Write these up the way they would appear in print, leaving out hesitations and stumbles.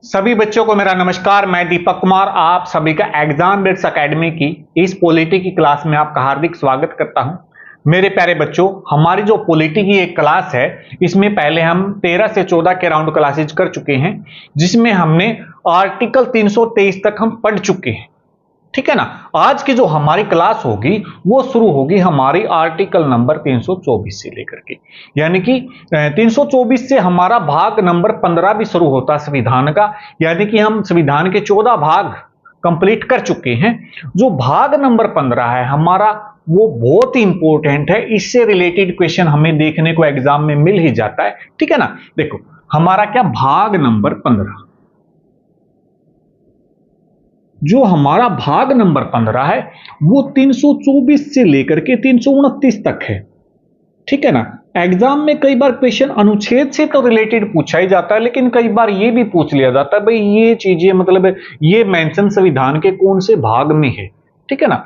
सभी बच्चों को मेरा नमस्कार। मैं दीपक कुमार आप सभी का एग्जाम बिट्स एकेडमी की इस पॉलिटी की क्लास में आपका हार्दिक स्वागत करता हूं। मेरे प्यारे बच्चों, हमारी जो पॉलिटी की एक क्लास है इसमें पहले हम 13 से 14 के राउंड क्लासेज कर चुके हैं, जिसमें हमने आर्टिकल 323 तक हम पढ़ चुके हैं। ठीक है ना। आज की जो हमारी क्लास होगी वो शुरू होगी हमारी आर्टिकल नंबर 324 से लेकर के, यानी कि 324 से हमारा भाग नंबर 15 भी शुरू होता है संविधान का। यानी कि हम संविधान के 14 भाग कंप्लीट कर चुके हैं। जो भाग नंबर 15 है हमारा वो बहुत ही इंपॉर्टेंट है। इससे रिलेटेड क्वेश्चन हमें देखने को एग्जाम में मिल ही जाता है। ठीक है ना। देखो हमारा क्या भाग नंबर 15, जो हमारा भाग नंबर 15 है वो 324 से लेकर के 329 तक है। ठीक है ना। एग्जाम में कई बार क्वेश्चन अनुच्छेद से तो रिलेटेड पूछा ही जाता है, लेकिन कई बार ये भी पूछ लिया जाता है भाई ये चीजें मतलब ये मेंशन संविधान के कौन से भाग में है। ठीक है ना।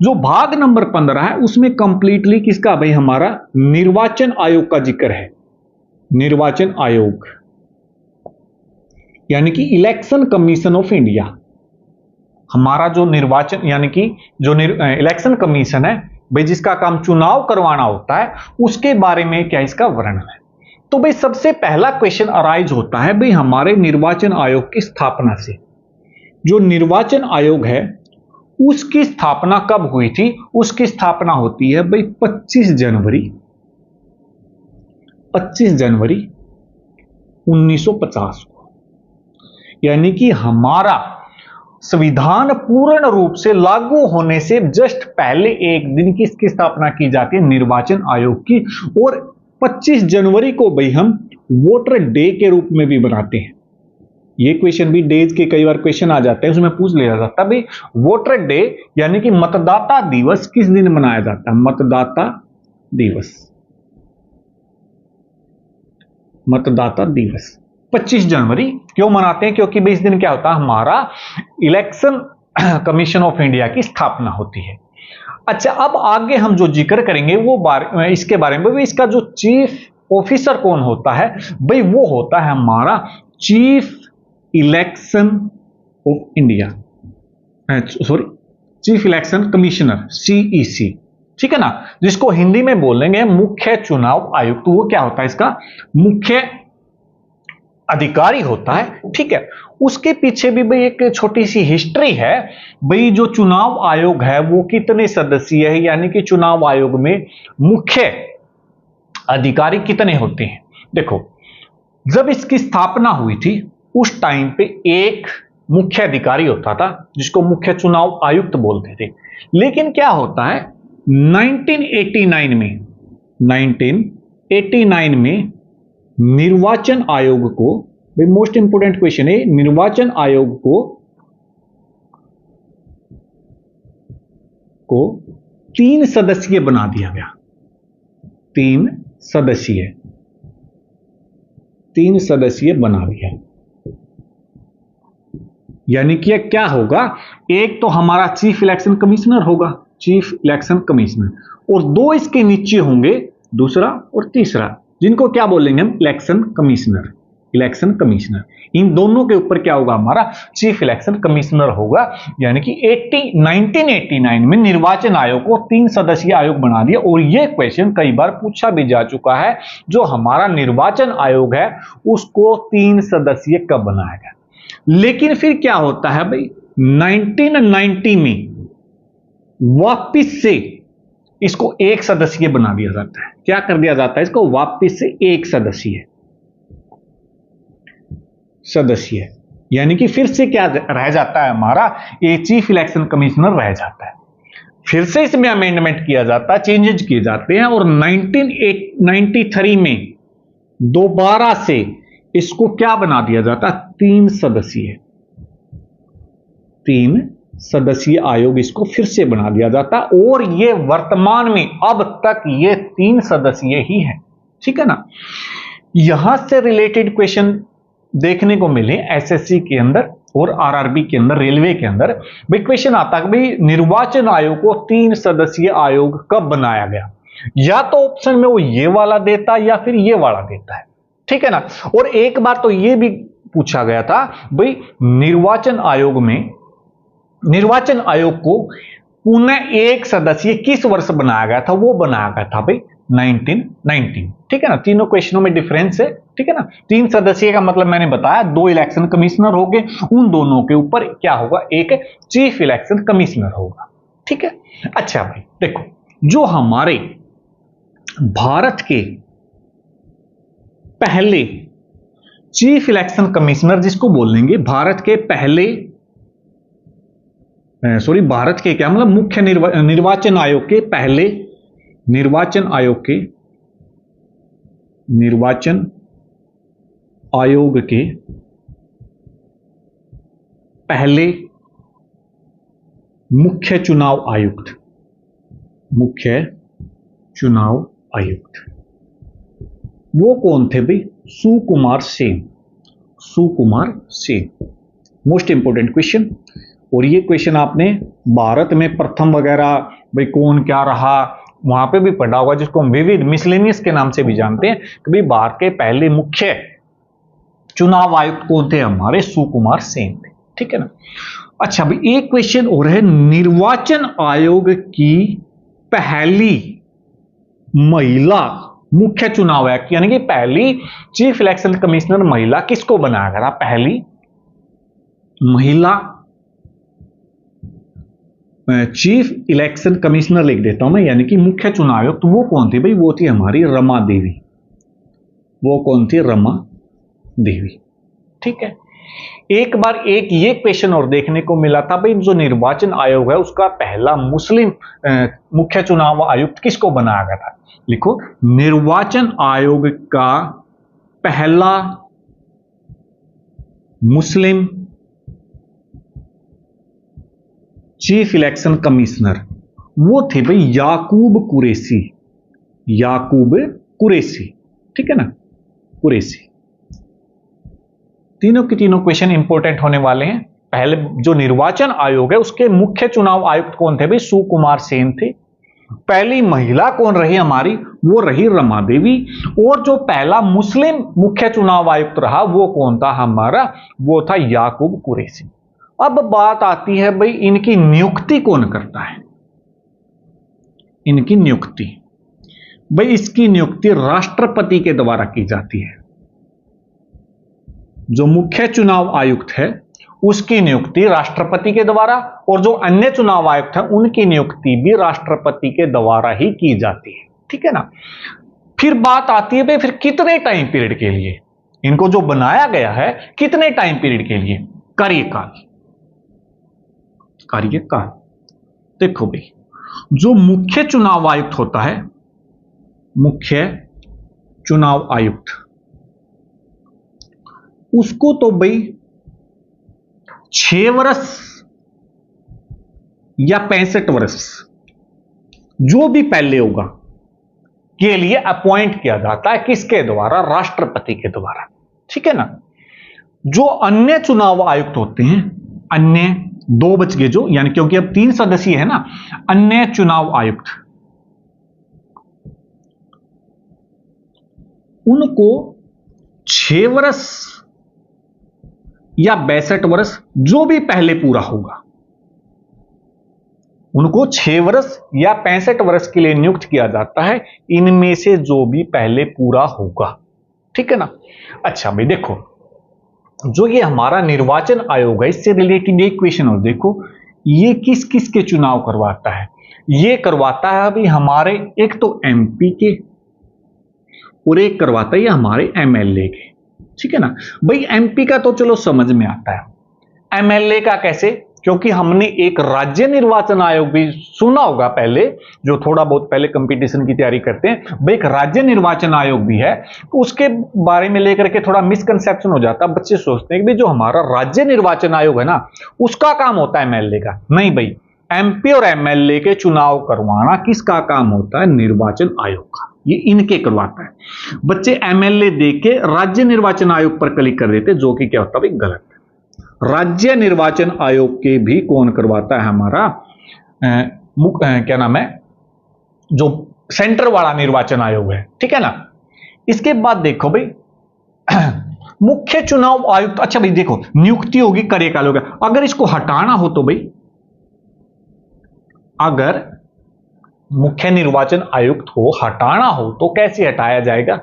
जो भाग नंबर 15 है उसमें कंप्लीटली किसका भाई हमारा निर्वाचन आयोग का जिक्र है। निर्वाचन आयोग यानी कि इलेक्शन कमीशन ऑफ इंडिया। हमारा जो निर्वाचन यानी कि जो इलेक्शन कमीशन है भाई, जिसका काम चुनाव करवाना होता है, उसके बारे में क्या इसका वर्णन है। तो भाई सबसे पहला क्वेश्चन अराइज होता है भाई हमारे निर्वाचन आयोग की स्थापना से। जो निर्वाचन आयोग है उसकी स्थापना कब हुई थी? उसकी स्थापना होती है भाई 25 जनवरी 1950 को। यानी कि हमारा संविधान पूर्ण रूप से लागू होने से जस्ट पहले एक दिन किसकी स्थापना की जाती है? निर्वाचन आयोग की। और 25 जनवरी को भाई हम वोटर डे के रूप में भी बनाते हैं। ये क्वेश्चन भी डेज के कई बार क्वेश्चन आ जाते हैं, उसमें पूछ लिया जाता है भाई वोटर डे यानी कि मतदाता दिवस किस दिन मनाया जाता है? मतदाता दिवस 25 जनवरी क्यों मनाते हैं? क्योंकि इस दिन क्या होता है हमारा इलेक्शन कमीशन ऑफ इंडिया की स्थापना होती है। अच्छा, अब आगे हम जो जिक्र करेंगे वो इसके बारे में, इसका जो चीफ ऑफिसर कौन होता है भाई? वो होता है हमारा chief election of India, chief election commissioner CEC। ठीक है ना। जिसको हिंदी में बोलेंगे मुख्य चुनाव आयुक्त। तो वो क्या होता है? इसका मुख्य अधिकारी होता है। ठीक है। उसके पीछे भी भाई एक छोटी सी हिस्ट्री है भाई। जो चुनाव आयोग है वो कितने सदस्यीय है, यानी कि चुनाव आयोग में मुख्य अधिकारी कितने होते हैं? देखो जब इसकी स्थापना हुई थी उस टाइम पे एक मुख्य अधिकारी होता था जिसको मुख्य चुनाव आयुक्त बोलते थे। लेकिन क्या होता है 1989 में निर्वाचन आयोग को, भाई मोस्ट इंपोर्टेंट क्वेश्चन है, निर्वाचन आयोग को 3 सदस्यीय बना दिया गया। 3 सदस्यीय बना दिया। यानी कि क्या होगा? एक तो हमारा चीफ इलेक्शन कमिश्नर होगा, चीफ इलेक्शन कमिश्नर, और 2 इसके नीचे होंगे, दूसरा और तीसरा, जिनको क्या बोलेंगे हम? Election commissioner. इन दोनों के ऊपर क्या होगा? हमारा चीफ इलेक्शन कमिश्नर होगा। यानी कि 1989 में निर्वाचन आयोग को 3 सदस्यीय आयोग बना दिया। और यह क्वेश्चन कई बार पूछा भी जा चुका है, जो हमारा निर्वाचन आयोग है उसको 3 सदस्यीय कब बनाया गया। लेकिन फिर क्या होता है भाई 1990 में वापिस से इसको 1 सदस्यीय बना दिया जाता है। क्या कर दिया जाता है? इसको वापिस से 1 सदस्यीय, यानी कि फिर से क्या रह जाता है हमारा? ये चीफ इलेक्शन कमिश्नर रह जाता है। फिर से इसमें अमेंडमेंट किया जाता है, चेंजेस किए जाते हैं, और 1993 में दोबारा से इसको क्या बना दिया जाता है? 3 सदस्यीय आयोग इसको फिर से बना दिया जाता है। और ये वर्तमान में अब तक ये 3 सदस्यीय ही है। ठीक है ना। यहां से रिलेटेड क्वेश्चन देखने को मिले SSC के अंदर और RRB के अंदर, रेलवे के अंदर भाई क्वेश्चन आता है भाई निर्वाचन आयोग को 3 सदस्यीय आयोग कब बनाया गया? या तो ऑप्शन में वो ये वाला देता है या फिर ये वाला देता है। ठीक है ना। और एक बार तो ये भी पूछा गया था भाई निर्वाचन आयोग को पुनः एक सदस्यीय किस वर्ष बनाया गया था? वो बनाया गया था भाई 1919। ठीक है ना, तीनों क्वेश्चनों में डिफरेंस है। ठीक है ना, 3 सदस्यीय का मतलब मैंने बताया 2 इलेक्शन कमिश्नर होंगे, उन दोनों के ऊपर क्या होगा? एक चीफ इलेक्शन कमिश्नर होगा। ठीक है, अच्छा भाई देखो, जो हमारे भारत के पहले चीफ इलेक्शन कमिश्नर जिसको बोलेंगे, भारत के क्या मतलब मुख्य निर्वाचन आयोग के पहले निर्वाचन आयोग के पहले मुख्य चुनाव आयुक्त वो कौन थे भाई? Sukumar Sen. Most important question. और ये क्वेश्चन आपने भारत में प्रथम वगैरह भाई कौन क्या रहा वहां पे भी पढ़ा होगा, जिसको हम विविध मिसलेनियस के नाम से भी जानते हैं कि भाई भारत के पहले मुख्य चुनाव आयुक्त कौन थे? हमारे सुकुमार सेन थे। ठीक है ना। अच्छा भाई एक क्वेश्चन और है, निर्वाचन आयोग की पहली महिला मुख्य चुनाव आयुक्त यानी कि पहली चीफ इलेक्शन कमिश्नर महिला किसको बनाया गया? पहली महिला चीफ इलेक्शन कमिश्नर लिख देता हूं मैं, यानी कि मुख्य चुनाव आयुक्त। तो वो कौन थी भाई? वो थी हमारी रमा देवी। वो कौन थी? रमा देवी। ठीक है, एक बार एक ये क्वेश्चन और देखने को मिला था भाई, जो निर्वाचन आयोग है उसका पहला मुस्लिम मुख्य चुनाव आयुक्त किसको बनाया गया था? लिखो, निर्वाचन आयोग का पहला मुस्लिम चीफ इलेक्शन कमिश्नर वो थे भाई याकूब कुरैशी। ठीक है ना, कुरैशी। तीनों के तीनों क्वेश्चन इंपॉर्टेंट होने वाले हैं। पहले जो निर्वाचन आयोग है उसके मुख्य चुनाव आयुक्त कौन थे भाई? सुकुमार सेन थे। पहली महिला कौन रही हमारी? वो रही रमा देवी। और जो पहला मुस्लिम मुख्य चुनाव आयुक्त रहा वो कौन था हमारा? वो था याकूब कुरैशी। अब बात आती है भाई इनकी नियुक्ति कौन करता है? इनकी नियुक्ति भाई, इसकी नियुक्ति राष्ट्रपति के द्वारा की जाती है। जो मुख्य चुनाव आयुक्त है उसकी नियुक्ति राष्ट्रपति के द्वारा, और जो अन्य चुनाव आयुक्त है उनकी नियुक्ति भी राष्ट्रपति के द्वारा ही की जाती है। ठीक है ना। फिर बात आती है भाई फिर कितने टाइम पीरियड के लिए इनको जो बनाया गया है, कितने टाइम पीरियड के लिए? कार्यकाल। देखो भाई, जो मुख्य चुनाव आयुक्त होता है, मुख्य चुनाव आयुक्त, उसको तो भाई 6 वर्ष या 65 वर्ष जो भी पहले होगा के लिए अपॉइंट किया जाता है। किसके द्वारा? राष्ट्रपति के द्वारा। ठीक है ना। जो अन्य चुनाव आयुक्त होते हैं, अन्य 2 बच गए जो, यानी क्योंकि अब 3 सदस्यीय है ना, अन्य चुनाव आयुक्त, उनको 6 वर्ष या 62 वर्ष जो भी पहले पूरा होगा, उनको 6 वर्ष या 65 वर्ष के लिए नियुक्त किया जाता है, इनमें से जो भी पहले पूरा होगा। ठीक है ना। अच्छा भाई देखो, जो ये हमारा निर्वाचन आयोग है इससे रिलेटेड एक क्वेश्चन और देखो, ये किस किस के चुनाव करवाता है? ये करवाता है अभी हमारे एक तो एमपी के और एक करवाता है हमारे एमएलए के। ठीक है ना भाई। एमपी का तो चलो समझ में आता है, एमएलए का कैसे? क्योंकि हमने एक राज्य निर्वाचन आयोग भी सुना होगा पहले, जो थोड़ा बहुत पहले कंपटीशन की तैयारी करते हैं भाई, एक राज्य निर्वाचन आयोग भी है। उसके बारे में लेकर के थोड़ा मिसकंसेप्शन हो जाता है, बच्चे सोचते हैं कि जो हमारा राज्य निर्वाचन आयोग है ना उसका काम होता है एमएलए का। नहीं भाई, एमपी और एमएलए के चुनाव करवाना किसका काम होता है? निर्वाचन आयोग का। ये इनके करवाता है। बच्चे एमएलए देख के राज्य निर्वाचन आयोग पर क्लिक कर देते, जो कि क्या होता है? गलत। राज्य निर्वाचन आयोग के भी कौन करवाता है? हमारा क्या नाम है, जो सेंटर वाला निर्वाचन आयोग है। ठीक है ना। इसके बाद देखो भाई, मुख्य चुनाव आयुक्त, अच्छा भाई देखो, नियुक्ति होगी, कार्यकाल होगा। अगर इसको हटाना हो तो भाई, अगर मुख्य निर्वाचन आयुक्त को हटाना हो तो कैसे हटाया जाएगा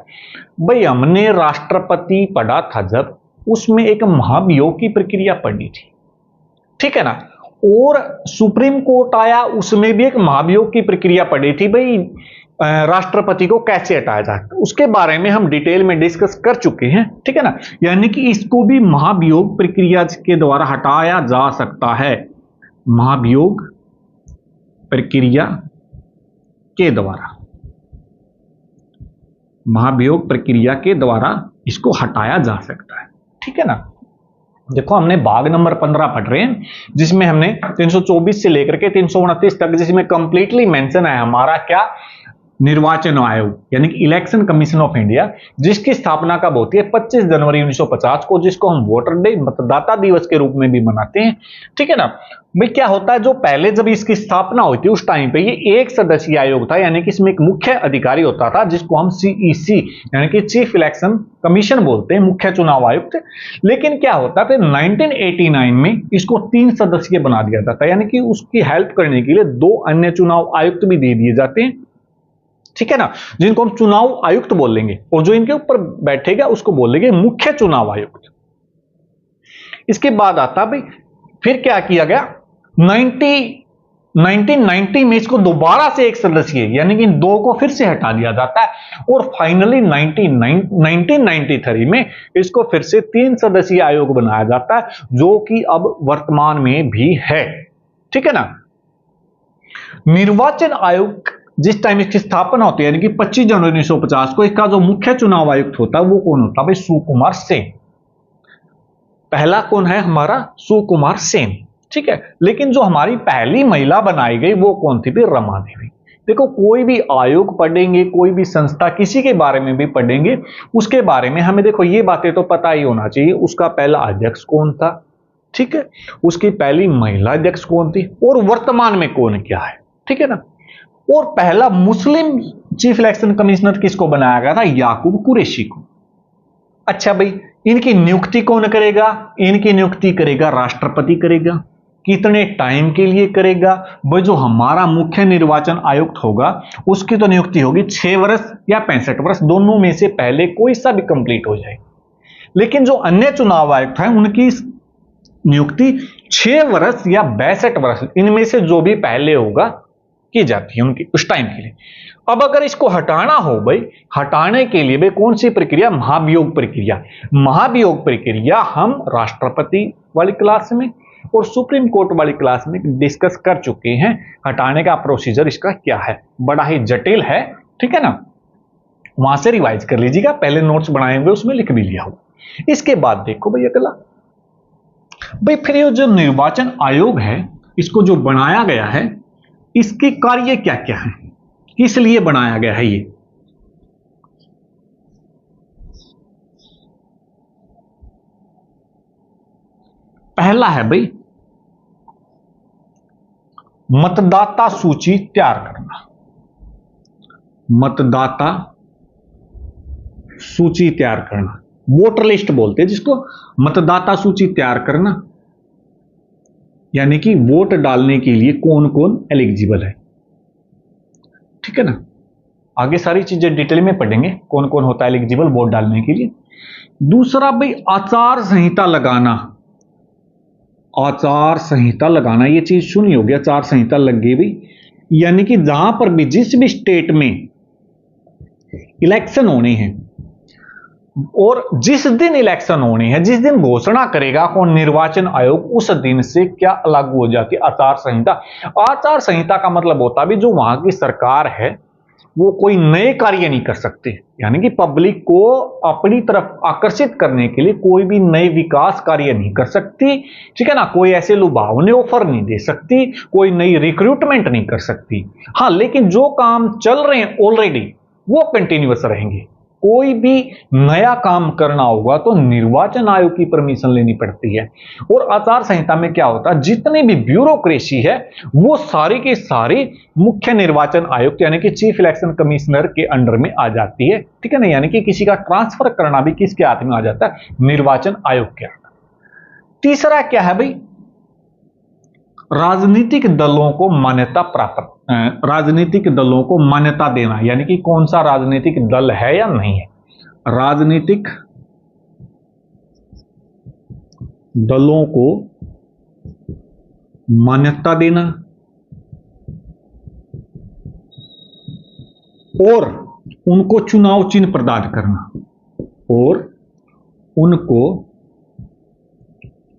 भाई? हमने राष्ट्रपति पढ़ा था जब, उसमें एक महाभियोग की प्रक्रिया पढ़ी थी, ठीक है ना। और सुप्रीम कोर्ट आया, उसमें भी एक महाभियोग की प्रक्रिया पढ़ी थी भाई, राष्ट्रपति को कैसे हटाया जाए, उसके बारे में हम डिटेल में डिस्कस कर चुके हैं, ठीक है ना। यानी कि इसको भी महाभियोग प्रक्रिया के द्वारा हटाया जा सकता है, महाभियोग प्रक्रिया के द्वारा, महाभियोग प्रक्रिया के द्वारा इसको हटाया जा सकता है, ठीक है ना। देखो हमने भाग नंबर 15 पढ़ रहे हैं, जिसमें हमने 324 से लेकर के 329 तक, जिसमें कंप्लीटली मेंशन है हमारा क्या, निर्वाचन आयोग, यानी कि इलेक्शन कमीशन ऑफ इंडिया, जिसकी स्थापना कब होती है 25 जनवरी 1950 को, जिसको हम वोटर डे, मतदाता दिवस के रूप में भी मनाते हैं, ठीक है ना। भाई क्या होता है, जो पहले जब इसकी स्थापना हुई थी उस टाइम पे ये एक सदस्यीय आयोग था, यानी कि इसमें एक मुख्य अधिकारी होता था, जिसको हम सीईसी यानी कि चीफ इलेक्शन कमीशन बोलते हैं, मुख्य चुनाव आयुक्त। लेकिन क्या होता है, फिर 1989 में इसको 3 सदस्यीय बना दिया जाता है, यानी कि उसकी हेल्प करने के लिए 2 अन्य चुनाव आयुक्त भी दे दिए जाते हैं, ठीक है ना, जिनको हम चुनाव आयुक्त बोलेंगे, और जो इनके ऊपर बैठेगा उसको बोलेंगे मुख्य चुनाव आयुक्त। इसके बाद आता भाई, फिर क्या किया गया, 1990 में इसको दोबारा से एक सदस्यीय, यानी कि 2 को फिर से हटा दिया जाता है, और फाइनली 1993 में इसको फिर से 3 सदस्यीय आयोग बनाया जाता है, जो कि अब वर्तमान में भी है, ठीक है ना। निर्वाचन आयोग जिस टाइम इसकी स्थापना होती है, यानी कि 25 जनवरी 1950 को, इसका जो मुख्य चुनाव आयुक्त होता है वो कौन होता है भाई? सुकुमार सेन। पहला कौन है हमारा? सुकुमार सेन, ठीक है। लेकिन जो हमारी पहली महिला बनाई गई वो कौन थी भाई? रमा देवी। देखो कोई भी आयोग पढ़ेंगे, कोई भी संस्था, किसी के बारे में भी पढ़ेंगे, उसके बारे में हमें देखो ये बातें तो पता ही होना चाहिए, उसका पहला अध्यक्ष कौन था, ठीक है, उसकी पहली महिला अध्यक्ष कौन थी, और वर्तमान में कौन क्या है, ठीक है ना। और पहला मुस्लिम चीफ इलेक्शन कमिश्नर किसको बनाया गया था? याकूब कुरैशी को। अच्छा भाई, इनकी नियुक्ति कौन करेगा? इनकी नियुक्ति करेगा राष्ट्रपति करेगा। कितने टाइम के लिए करेगा भाई? जो हमारा मुख्य निर्वाचन आयुक्त होगा उसकी तो नियुक्ति होगी 6 वर्ष या 65 वर्ष, दोनों में से पहले कोई सा भी कंप्लीट हो जाए। लेकिन जो अन्य चुनाव आयुक्त हैं उनकी नियुक्ति 6 वर्ष या 62 वर्ष, इनमें से जो भी पहले होगा की जाती है उनकी उस टाइम के लिए। अब अगर इसको हटाना हो भाई, हटाने के लिए भाई कौन सी प्रक्रिया? महाभियोग प्रक्रिया। महाभियोग प्रक्रिया हम राष्ट्रपति वाली क्लास में और सुप्रीम कोर्ट वाली क्लास में डिस्कस कर चुके हैं। हटाने का प्रोसीजर इसका क्या है, बड़ा ही जटिल है, ठीक है ना। वहां से रिवाइज कर लीजिएगा, पहले नोट्स बनाए हुए उसमें लिख भी लिया हो। इसके बाद देखो भाई अगला, भाई फिर ये जो निर्वाचन आयोग है इसको जो बनाया गया है, इसके कार्य क्या क्या है, किस लिए बनाया गया है? ये पहला है भाई मतदाता सूची तैयार करना। मतदाता सूची तैयार करना, वोटर लिस्ट बोलते हैं जिसको, मतदाता सूची तैयार करना, यानी कि वोट डालने के लिए कौन कौन एलिजिबल है, ठीक है ना। आगे सारी चीजें डिटेल में पढ़ेंगे कौन कौन होता है एलिजिबल वोट डालने के लिए। दूसरा भाई आचार संहिता लगाना। आचार संहिता लगाना, ये चीज सुनी होगी, आचार संहिता लग गई भाई, यानी कि जहां पर भी जिस भी स्टेट में इलेक्शन होने हैं और जिस दिन इलेक्शन होने हैं, जिस दिन घोषणा करेगा कौन? निर्वाचन आयोग, उस दिन से क्या लागू हो जाती है? आचार संहिता। आचार संहिता का मतलब होता है जो वहां की सरकार है वो कोई नए कार्य नहीं कर सकते, यानी कि पब्लिक को अपनी तरफ आकर्षित करने के लिए कोई भी नए विकास कार्य नहीं कर सकती, ठीक है ना। कोई ऐसे लुभावने ऑफर नहीं दे सकती, कोई नई रिक्रूटमेंट नहीं कर सकती। हाँ, लेकिन जो काम चल रहे हैं ऑलरेडी वो कंटिन्यूअस रहेंगे, कोई भी नया काम करना होगा तो निर्वाचन आयोग की परमिशन लेनी पड़ती है। और आचार संहिता में क्या होता है, जितनी भी ब्यूरोक्रेसी है वो सारी की सारी मुख्य निर्वाचन आयुक्त यानी कि चीफ इलेक्शन कमिश्नर के अंडर में आ जाती है, ठीक है ना। यानी कि किसी का ट्रांसफर करना भी किसके हाथ में आ जाता है, निर्वाचन आयोग के हाथ। तीसरा क्या है भाई, राजनीतिक दलों को मान्यता प्राप्त, राजनीतिक दलों को मान्यता देना, यानी कि कौन सा राजनीतिक दल है या नहीं है, राजनीतिक दलों को मान्यता देना और उनको चुनाव चिन्ह प्रदान करना, और उनको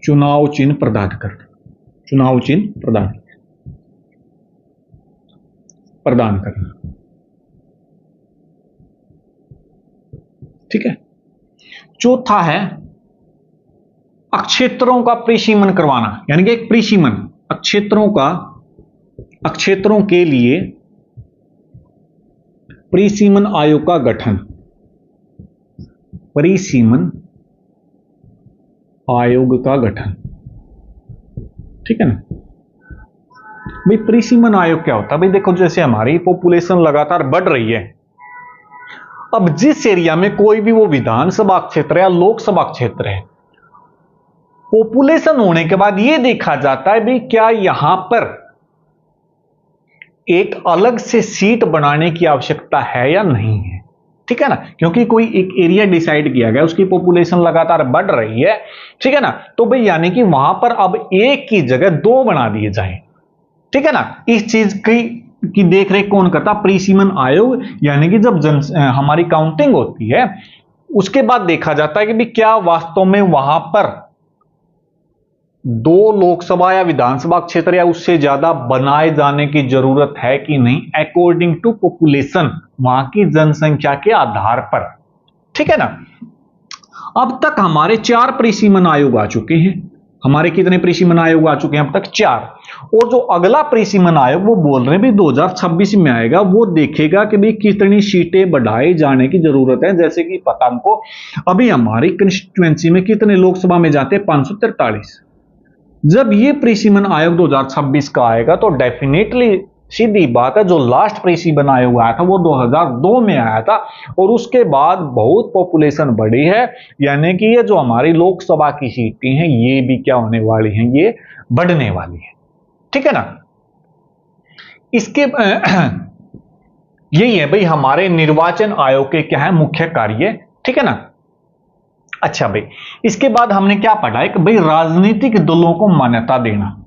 चुनाव चिन्ह प्रदान करना, चुनाव चिन्ह प्रदान करना, ठीक है। चौथा है अक्षेत्रों का परिसीमन करवाना, यानी कि एक परिसीमन, अक्षेत्रों के लिए परिसीमन आयोग का गठन, परिसीमन आयोग का गठन, ठीक है ना। भाई परिसीमन आयोग क्या होता है, भाई देखो जैसे हमारी पॉपुलेशन लगातार बढ़ रही है, अब जिस एरिया में कोई भी वो विधानसभा क्षेत्र या लोकसभा क्षेत्र है, पॉपुलेशन होने के बाद ये देखा जाता है भाई क्या यहां पर एक अलग से सीट बनाने की आवश्यकता है या नहीं है, ठीक है ना। क्योंकि कोई एक एरिया डिसाइड किया गया, उसकी पॉपुलेशन लगातार बढ़ रही है, ठीक है ना, तो भाई यानी कि वहां पर अब एक की जगह दो बना दिए जाएं, ठीक है ना। इस चीज की देखरेख कौन करता, परिसीमन आयोग। यानी कि जब हमारी काउंटिंग होती है उसके बाद देखा जाता है कि भाई क्या वास्तव में वहां पर दो लोकसभा या विधानसभा क्षेत्र या उससे ज्यादा बनाए जाने की जरूरत है कि नहीं, अकॉर्डिंग टू पॉपुलेशन, वहां की जनसंख्या के आधार पर, ठीक है ना। अब तक हमारे 4 परिसीमन आयोग आ चुके हैं। हमारे कितने परिसीमन आयोग आ चुके हैं अब तक, 4। और जो अगला परिसीमन आयोग वो बोल रहे हैं भी 2026 में आएगा, वो देखेगा कि भाई कितनी सीटें बढ़ाए जाने की जरूरत है। जैसे कि पता हमको अभी हमारी कंस्टिट्यूएंसी में कितने लोकसभा में जाते हैं, 543। जब ये परिसीमन आयोग 2026 का आएगा तो डेफिनेटली सीधी बात है, जो लास्ट परिसीमन आयोग आया था वो 2002 में आया था, और उसके बाद बहुत पॉपुलेशन बढ़ी है। यानी कि ये जो हमारी लोकसभा की सीटें हैं ये भी क्या होने वाली हैं, ये बढ़ने वाली है, ठीक है ना। इसके यही है भाई हमारे निर्वाचन आयोग के क्या है मुख्य कार्य, ठीक है ना। अच्छा भाई, इसके बाद हमने क्या पढ़ा है कि भाई राजनीतिक दलों को मान्यता देना,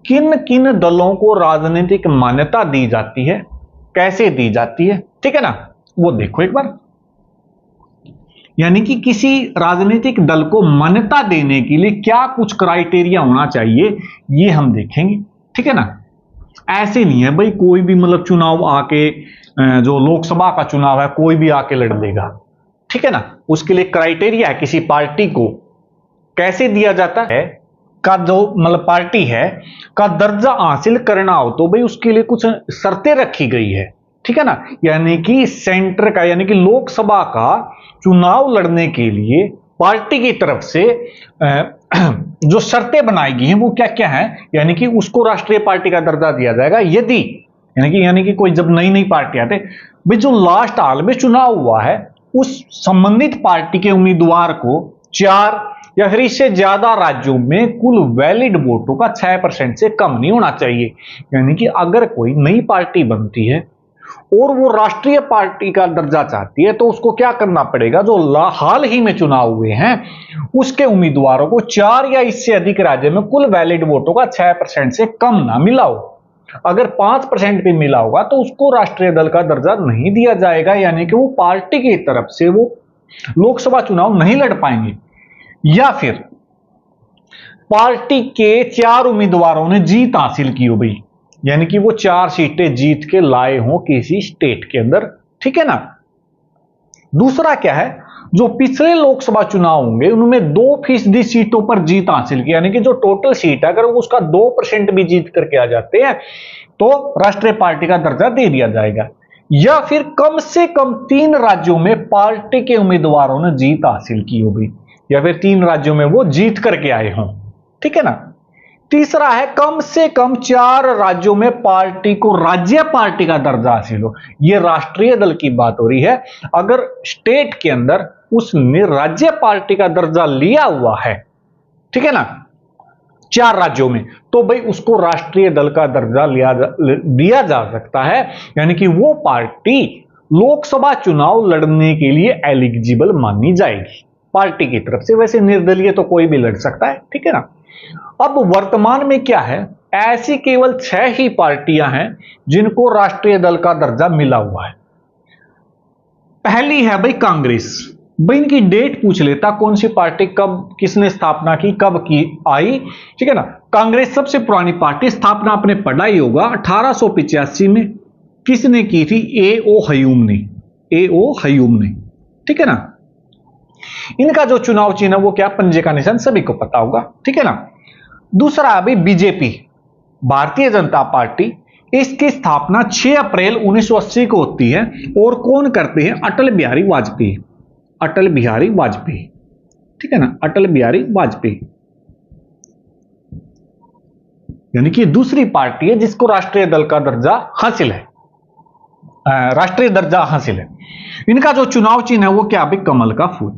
किन किन दलों को राजनीतिक मान्यता दी जाती है, कैसे दी जाती है, ठीक है ना, वो देखो एक बार। यानी कि किसी राजनीतिक दल को मान्यता देने के लिए क्या कुछ क्राइटेरिया होना चाहिए ये हम देखेंगे, ठीक है ना। ऐसे नहीं है भाई कोई भी मतलब चुनाव आके, जो लोकसभा का चुनाव है कोई भी आके लड़ लेगा, ठीक है ना। उसके लिए क्राइटेरिया है, किसी पार्टी को कैसे दिया जाता है, का जो मतलब पार्टी है का दर्जा हासिल करना हो तो भाई उसके लिए कुछ शर्तें रखी गई है, ठीक है ना। यानी कि सेंटर का यानी कि लोकसभा का चुनाव लड़ने के लिए पार्टी की तरफ से जो शर्तें बनाई गई हैं वो क्या क्या है, यानी कि उसको राष्ट्रीय पार्टी का दर्जा दिया जाएगा यदि यानी कि कोई जब नई नई पार्टी आते भाई जो लास्ट हाल में चुनाव हुआ है उस संबंधित पार्टी के उम्मीदवार को 4 या फिर इससे ज्यादा राज्यों में कुल वैलिड वोटों का 6% से कम नहीं होना चाहिए। यानी कि अगर कोई नई पार्टी बनती है और वो राष्ट्रीय पार्टी का दर्जा चाहती है तो उसको क्या करना पड़ेगा, जो हाल ही में चुनाव हुए हैं उसके उम्मीदवारों को 4 या इससे अधिक राज्य में कुल वैलिड वोटों का 6% से कम ना मिला हो। अगर 5% भी मिला होगा तो उसको राष्ट्रीय दल का दर्जा नहीं दिया जाएगा, यानी कि वो पार्टी की तरफ से वो लोकसभा चुनाव नहीं लड़ पाएंगे। या फिर पार्टी के 4 उम्मीदवारों ने जीत हासिल की हो भाई, यानी कि वो 4 सीटें जीत के लाए हों किसी स्टेट के अंदर, ठीक है ना। दूसरा क्या है, जो पिछले लोकसभा चुनाव होंगे उनमें 2% सीटों पर जीत हासिल की, यानी कि जो टोटल सीट है अगर उसका 2% भी जीत करके आ जाते हैं तो राष्ट्रीय पार्टी का दर्जा दे दिया जाएगा। या फिर कम से कम 3 राज्यों में पार्टी के उम्मीदवारों ने जीत हासिल की होगी, या फिर 3 राज्यों में वो जीत करके आए हों, ठीक है ना। तीसरा है कम से कम 4 राज्यों में पार्टी को राज्य पार्टी का दर्जा हासिल हो। यह राष्ट्रीय दल की बात हो रही है। अगर स्टेट के अंदर उसने राज्य पार्टी का दर्जा लिया हुआ है, ठीक है ना, 4 राज्यों में, तो भाई उसको राष्ट्रीय दल का दर्जा दिया जा सकता है, यानी कि वो पार्टी लोकसभा चुनाव लड़ने के लिए एलिजिबल मानी जाएगी पार्टी की तरफ से। वैसे निर्दलीय तो कोई भी लड़ सकता है, ठीक है ना। अब वर्तमान में क्या है, ऐसी केवल 6 ही पार्टियां हैं जिनको राष्ट्रीय दल का दर्जा मिला हुआ है। पहली है भाई कांग्रेस। भाई इनकी डेट पूछ लेता, कौन सी पार्टी कब किसने स्थापना की, कब की आई, ठीक है ना। कांग्रेस सबसे पुरानी पार्टी, स्थापना आपने पढ़ा ही होगा 1885 में। किसने की थी? ए.ओ. हयूम ने, ए.ओ. हयूम ने, ठीक है ना। इनका जो चुनाव चिन्ह है वो क्या? पंजे का निशान, सभी को पता होगा, ठीक है ना। दूसरा अभी बीजेपी, भारतीय जनता पार्टी। इसकी स्थापना 6 अप्रैल 1980 को होती है और कौन करते हैं? अटल बिहारी वाजपेयी, अटल बिहारी वाजपेयी, ठीक है ना, अटल बिहारी वाजपेयी। यानी कि दूसरी पार्टी है जिसको राष्ट्रीय दल का दर्जा हासिल है, राष्ट्रीय दर्जा हासिल है। इनका जो चुनाव चिन्ह है वो क्या? अभी कमल का फूल।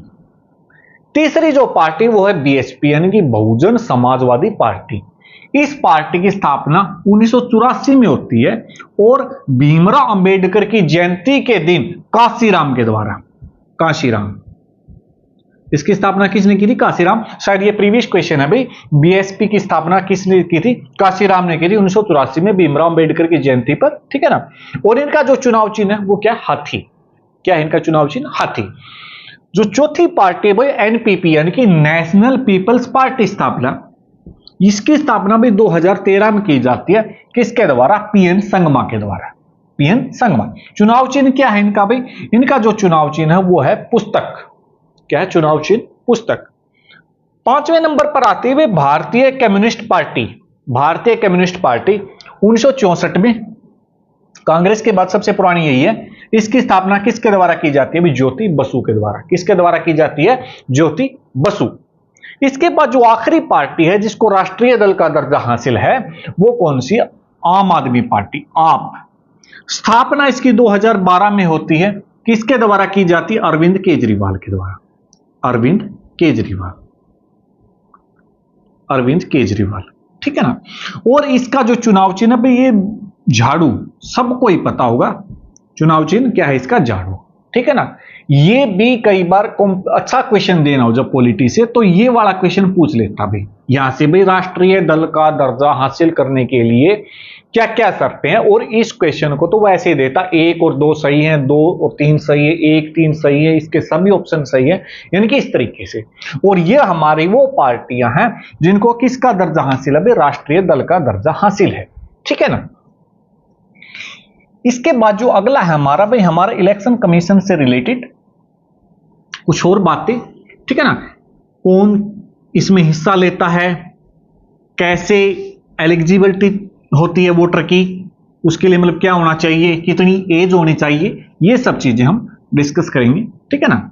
तीसरी जो पार्टी वो है बीएसपी, यानी कि बहुजन समाजवादी पार्टी। इस पार्टी की स्थापना 1984 में होती है और भीमराव अंबेडकर की जयंती के दिन काशीराम के द्वारा, काशीराम, इसकी स्थापना किसने की थी? काशीराम। शायद ये प्रीवियस क्वेश्चन है भाई, बीएसपी की स्थापना किसने की थी? काशीराम ने की थी 1984 में भीमराव अंबेडकर की जयंती पर, ठीक है ना। और इनका जो चुनाव चिन्ह है वो क्या? हाथी। क्या है इनका चुनाव चिन्ह? हाथी। जो चौथी पार्टी है भाई एनपीपी, यानी कि नेशनल पीपल्स पार्टी स्थापना, इसकी स्थापना भी 2013 में की जाती है। किसके द्वारा? पीएन संगमा के द्वारा, पीएन संगमा। चुनाव चिन्ह क्या है इनका भाई? इनका जो चुनाव चिन्ह है वो है पुस्तक। क्या है चुनाव चिन्ह? पुस्तक। 5वें नंबर पर आती हुई भारतीय कम्युनिस्ट पार्टी। भारतीय कम्युनिस्ट पार्टी 1964 में, कांग्रेस के बाद सबसे पुरानी यही है। इसकी स्थापना किसके द्वारा की जाती है? ज्योति बसु के द्वारा। किसके द्वारा की जाती है? ज्योति बसु। इसके बाद जो आखिरी पार्टी है जिसको राष्ट्रीय दल का दर्जा हासिल है वो कौन सी? आम आदमी पार्टी, आप। स्थापना इसकी 2012 में होती है। किसके द्वारा की जाती है? अरविंद केजरीवाल के द्वारा, अरविंद केजरीवाल, अरविंद केजरीवाल, ठीक है ना। और इसका जो चुनाव चिन्ह है ये झाड़ू, सबको ही पता होगा चुनाव चिन्ह क्या है इसका? झाड़ू, ठीक है ना। ये भी कई बार अच्छा क्वेश्चन देना हो जब पॉलिटी से, तो ये वाला क्वेश्चन पूछ लेता भाई यहां से, भाई राष्ट्रीय दल का दर्जा हासिल करने के लिए क्या क्या शर्तें हैं। और इस क्वेश्चन को तो वैसे ही देता, 1 और 2 सही है, 2 और 3 सही है, 1 3 सही है, इसके सभी ऑप्शन सही है, यानी कि इस तरीके से। और ये हमारी वो पार्टियां हैं जिनको किसका दर्जा हासिल है? राष्ट्रीय दल का दर्जा हासिल है, ठीक है ना। इसके बाद जो अगला है हमारा भाई, हमारा इलेक्शन कमीशन से रिलेटेड कुछ और बातें, ठीक है ना। कौन इसमें हिस्सा लेता है, कैसे एलिजिबिलिटी होती है वोटर की, उसके लिए मतलब क्या होना चाहिए, कितनी एज होनी चाहिए, ये सब चीजें हम डिस्कस करेंगे, ठीक है ना।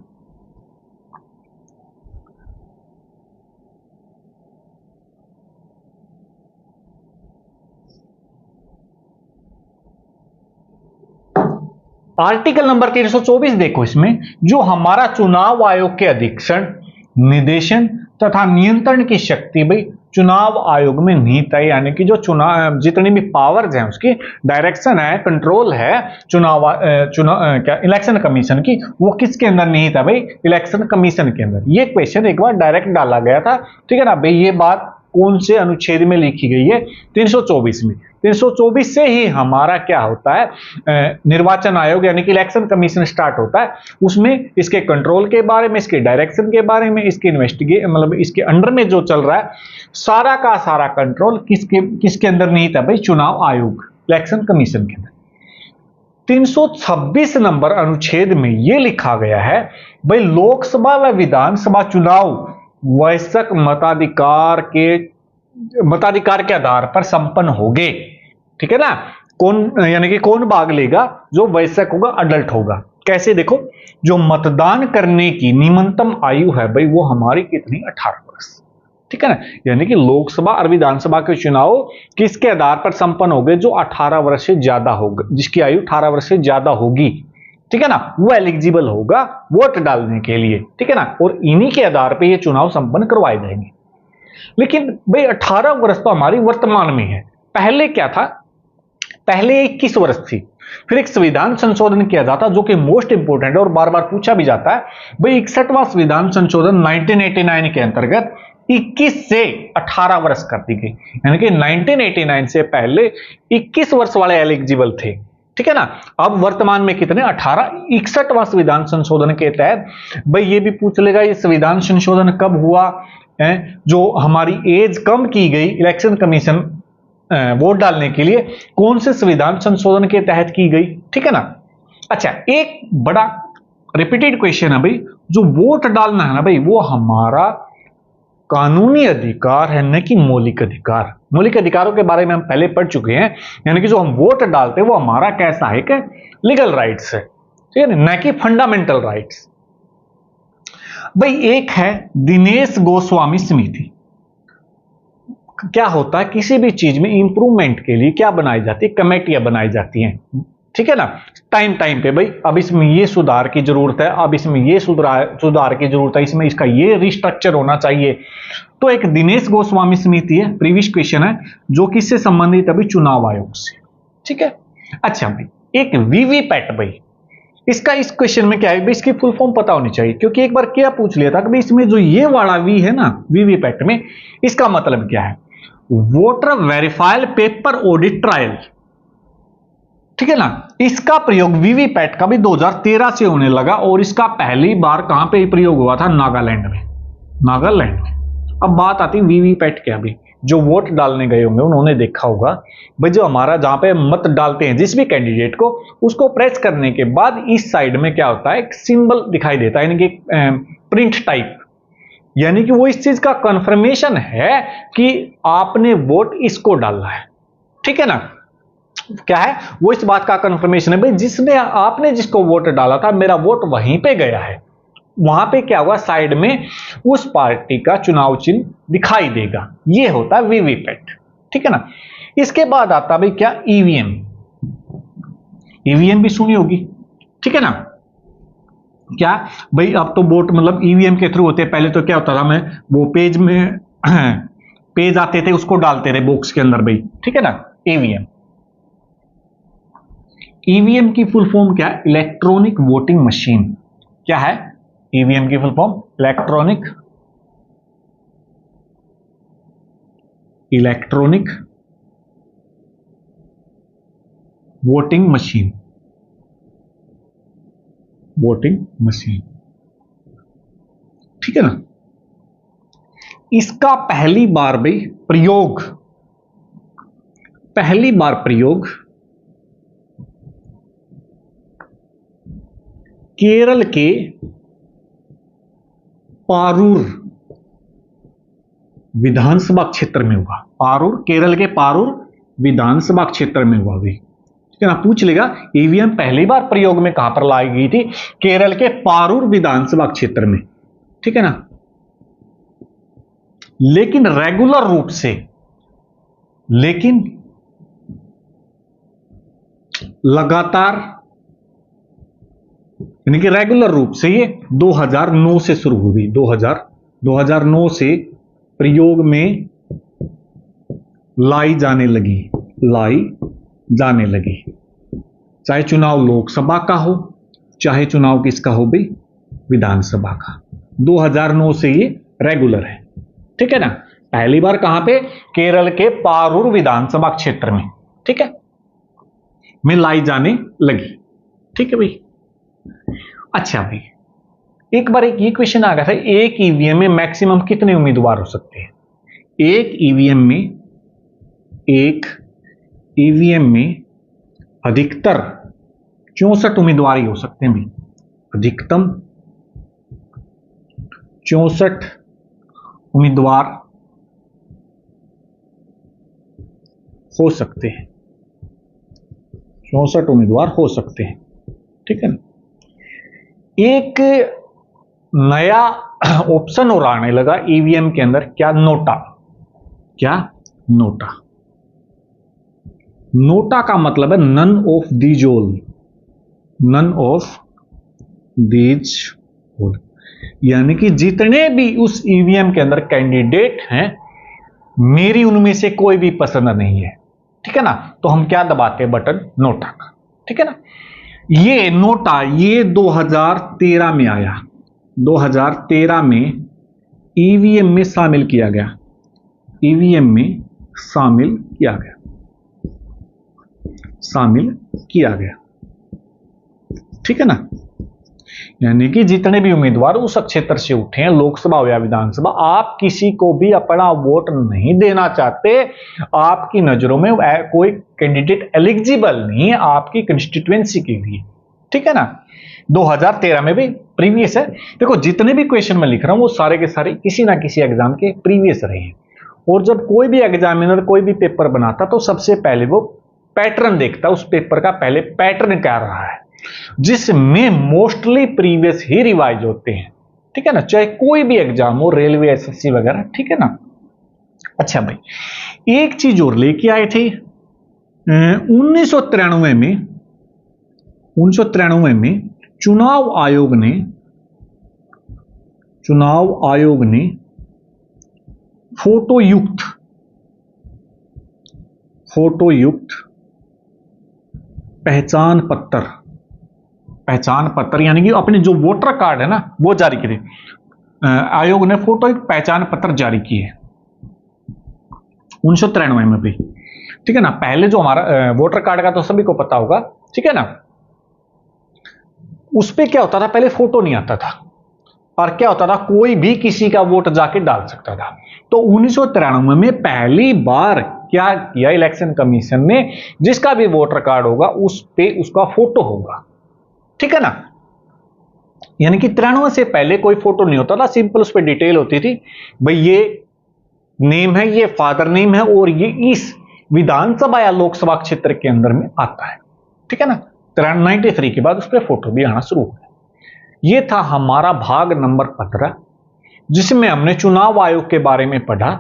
आर्टिकल नंबर 324 देखो, इसमें जो हमारा चुनाव आयोग के अधीक्षण, निदेशन तथा नियंत्रण की शक्ति भाई चुनाव आयोग में निहित है। यानी कि जो चुनाव जितनी भी पावर्स हैं उसकी डायरेक्शन है, कंट्रोल है क्या इलेक्शन कमीशन की, वो किसके अंदर निहित है भाई? इलेक्शन कमीशन के अंदर। ये क्वेश्चन एक बार डायरेक्ट डाला गया था, ठीक है ना भाई। ये बात कौन से अनुच्छेद में लिखी गई है? 324 में। 324 से ही हमारा क्या होता है, निर्वाचन आयोग यानी कि इलेक्शन कमीशन स्टार्ट होता है। उसमें इसके कंट्रोल के बारे में, इसके डायरेक्शन के बारे में, इसके मतलब इसके अंडर में जो चल रहा है सारा का सारा कंट्रोल किसके अंदर निहित है भाई? चुनाव आयोग, इलेक्शन कमीशन के अंदर। 326 नंबर अनुच्छेद में यह लिखा गया है भाई, लोकसभा व विधानसभा चुनाव वयस्क मताधिकार के आधार पर संपन्न होंगे, ठीक है ना। कौन यानी कि कौन भाग लेगा? जो वयस्क होगा, अडल्ट होगा। कैसे? देखो, जो मतदान करने की न्यूनतम आयु है भाई वो हमारी कितनी? 18 वर्ष। ठीक है ना? यानी कि लोकसभा और विधानसभा के चुनाव किसके आधार पर संपन्न हो गए? जो 18 वर्ष से ज्यादा होगा, जिसकी आयु 18 वर्ष से ज्यादा होगी, ठीक है ना, वो एलिजिबल होगा वोट डालने के लिए। ठीक है ना? और इन्हीं के आधार पर ये चुनाव संपन्न करवाए जाएंगे। लेकिन भाई 18 वर्ष तो हमारी वर्तमान में है। पहले क्या था? पहले 21 वर्ष थी। फिर एक संविधान संशोधन किया जाता जो कि मोस्ट इंपोर्टेंट है और बार बार पूछा भी जाता है। भाई 61वां संविधान संशोधन 1989 के अंतर्गत 21 से 18 वर्ष कर दी गई। यानी कि 1989 से पहले 21 वर्ष वाले एलिजिबल थे। ठीक है ना? अब वर्तमान में कितने? 18। 61वां संविधान संशोधन के तहत भाई ये भी पूछ लेगा ये संविधान संशोधन कब हुआ है? जो हमारी एज कम की गई इलेक्शन कमीशन वोट डालने के लिए, कौन से संविधान संशोधन के तहत की गई? ठीक है ना? अच्छा, एक बड़ा रिपीटेड क्वेश्चन है भाई, जो वोट डालना है ना भाई वो हमारा कानूनी अधिकार है, न कि मौलिक अधिकार। मौलिक अधिकारों के बारे में हम पहले पढ़ चुके हैं। यानी कि जो हम वोट डालते हैं वो हमारा कैसा है? कि लीगल राइट्स है, ठीक है, न कि फंडामेंटल राइट्स। भाई एक है दिनेश गोस्वामी समिति। क्या होता है? किसी भी चीज में इंप्रूवमेंट के लिए क्या बनाई जाती है? कमेटियां बनाई जाती हैं। ठीक है ना? टाइम टाइम पे भाई अब इसमें ये सुधार की जरूरत है, अब इसमें ये सुधार की जरूरत है, इसमें इसका ये रिस्ट्रक्चर होना चाहिए। तो एक दिनेश गोस्वामी समिति है, प्रीवियस क्वेश्चन है, जो किससे संबंधित है? अभी चुनाव आयोग से। ठीक है? अच्छा भाई एक वीवीपैट, भाई इसका इस क्वेश्चन में क्या है? भाई इसकी फुल फॉर्म पता होनी चाहिए, क्योंकि एक बार क्या पूछ लिया था कि भाई इसमें जो ये वाला वी है ना वीवीपैट में, इसका मतलब क्या है? Voter verified paper audit trial. ठीक है ना? इसका प्रयोग वीवीपैट का भी 2013 से होने लगा और इसका पहली बार कहां पे प्रयोग हुआ था? नागालैंड में। नागालैंड में। अब बात आती है वीवीपैट क्या? भी जो वोट डालने गए होंगे उन्होंने देखा होगा भाई जो हमारा जहां पे मत डालते हैं जिस भी कैंडिडेट को, उसको प्रेस करने के बाद इस साइड में क्या होता है? एक सिंबल दिखाई देता है, यानी कि प्रिंट टाइप। यानी कि वो इस चीज का कंफर्मेशन है कि आपने वोट इसको डाला है। ठीक है ना? क्या है? वो इस बात का कंफर्मेशन है भाई जिसने आपने जिसको वोट डाला था मेरा वोट वहीं पे गया है। वहां पे क्या हुआ? साइड में उस पार्टी का चुनाव चिन्ह दिखाई देगा। ये होता है वीवीपैट। ठीक है ना? इसके बाद आता भाई क्या? ईवीएम। ईवीएम भी सुनी होगी। ठीक है ना? क्या भाई अब तो वोट मतलब ईवीएम के थ्रू होते हैं। पहले तो क्या होता था? मैं वो पेज में पेज आते थे उसको डालते रहे बॉक्स के अंदर भाई। ठीक है ना? ईवीएम। ईवीएम की फुल फॉर्म क्या है? Electronic voting machine. क्या है ईवीएम की full form? Electronic voting machine. Voting machine. ठीक है ना? इसका पहली बार प्रयोग केरल के पारूर विधानसभा क्षेत्र में हुआ। पारूर, केरल के पारूर विधानसभा क्षेत्र में हुआ भी। ठीक है ना? पूछ लेगा ईवीएम पहली बार प्रयोग में कहां पर लाई गई थी? केरल के पारूर विधानसभा क्षेत्र में। ठीक है ना? लेकिन रेगुलर रूप से, लगातार, यानी कि रेगुलर रूप से ये 2009 से शुरू हुई। 2009 से प्रयोग में लाई जाने लगी। चाहे चुनाव लोकसभा का हो, चाहे चुनाव किसका हो भाई? विधानसभा का। 2009 से ये रेगुलर है। ठीक है ना? पहली बार कहां पे? केरल के पारूर विधानसभा क्षेत्र में। ठीक है? में लाई जाने लगी। ठीक है भाई? अच्छा भाई एक बार एक ये क्वेश्चन आ गया था, एक ईवीएम में मैक्सिमम कितने उम्मीदवार हो सकते हैं? एक ईवीएम में अधिकतर 64 उम्मीदवार ही हो सकते हैं भाई। अधिकतम 64 उम्मीदवार हो सकते हैं। 64 उम्मीदवार हो सकते हैं, ठीक है ना। एक नया ऑप्शन और आने लगा ईवीएम के अंदर, क्या? नोटा। क्या? नोटा। नोटा का मतलब है none of these all, none of these all, यानी कि जितने भी उस ईवीएम के अंदर कैंडिडेट हैं, मेरी उनमें से कोई भी पसंद नहीं है, ठीक है ना। तो हम क्या दबाते हैं? बटन नोटा का, ठीक है ना। ये नोटा ये 2013 में आया, 2013 में ईवीएम में शामिल किया गया, ईवीएम में शामिल किया गया, शामिल किया गया, ठीक है ना। यानी कि जितने भी उम्मीदवार उस क्षेत्र से उठे हैं, लोकसभा या विधानसभा, आप किसी को भी अपना वोट नहीं देना चाहते, आपकी नजरों में कोई कैंडिडेट एलिजिबल नहीं है आपकी कंस्टिट्यूएंसी के लिए, ठीक है ना। 2013 में भी प्रीवियस है। देखो जितने भी क्वेश्चन मैं लिख रहा हूं वो सारे के सारे किसी ना किसी एग्जाम के प्रीवियस रहे हैं, और जब कोई भी एग्जामिनर कोई भी पेपर बनाता तो सबसे पहले वो पैटर्न देखता, उस पेपर का पहले पैटर्न क्या रहा है, जिसमें मोस्टली प्रीवियस ही रिवाइज होते हैं, ठीक है ना, चाहे कोई भी एग्जाम हो, रेलवे, एसएससी वगैरह, ठीक है ना। अच्छा भाई, एक चीज और लेके आए थे 1993 में चुनाव आयोग ने फोटोयुक्त पहचान पत्र यानी कि अपने जो वोटर कार्ड है ना वो जारी किए। आयोग ने फोटोयुक्त पहचान पत्र जारी किए 1993 में भी, ठीक है ना। पहले जो हमारा वोटर कार्ड का तो सभी को पता होगा, ठीक है ना, उस पे क्या होता था, पहले फोटो नहीं आता था, और क्या होता था, कोई भी किसी का वोट जाके डाल सकता था। तो 1993 में पहली बार क्या किया इलेक्शन कमीशन ने, जिसका भी वोटर कार्ड होगा उस पे उसका फोटो होगा, ठीक है ना। यानी कि 93 से पहले कोई फोटो नहीं होता था, सिंपल उस पर डिटेल होती थी, भाई ये नेम है, ये फादर नेम है, और ये इस विधानसभा या लोकसभा क्षेत्र के अंदर में आता है, ठीक है ना। 93 के बाद उस पर फोटो भी आना शुरू हो गया। ये था हमारा भाग नंबर 15, जिसमें हमने चुनाव आयोग के बारे में पढ़ा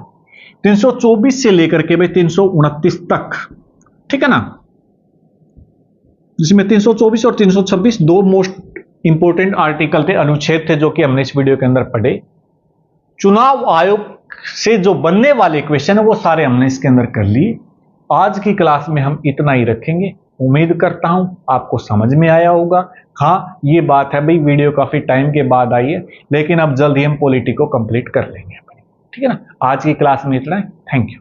324 से लेकर के भाई 329 तक, ठीक है ना। जिसमें 324 और 326 दो मोस्ट इंपोर्टेंट आर्टिकल थे, अनुच्छेद थे, जो कि हमने इस वीडियो के अंदर पढ़े। चुनाव आयोग से जो बनने वाले क्वेश्चन है वो सारे हमने इसके अंदर कर लिए। आज की क्लास में हम इतना ही रखेंगे। उम्मीद करता हूं आपको समझ में आया होगा। हाँ, ये बात है भाई, वीडियो काफी टाइम के बाद आई है, लेकिन अब जल्द ही हम पॉलिटी को कंप्लीट कर लेंगे, ठीक है ना। आज की क्लास में इतना है। Thank you.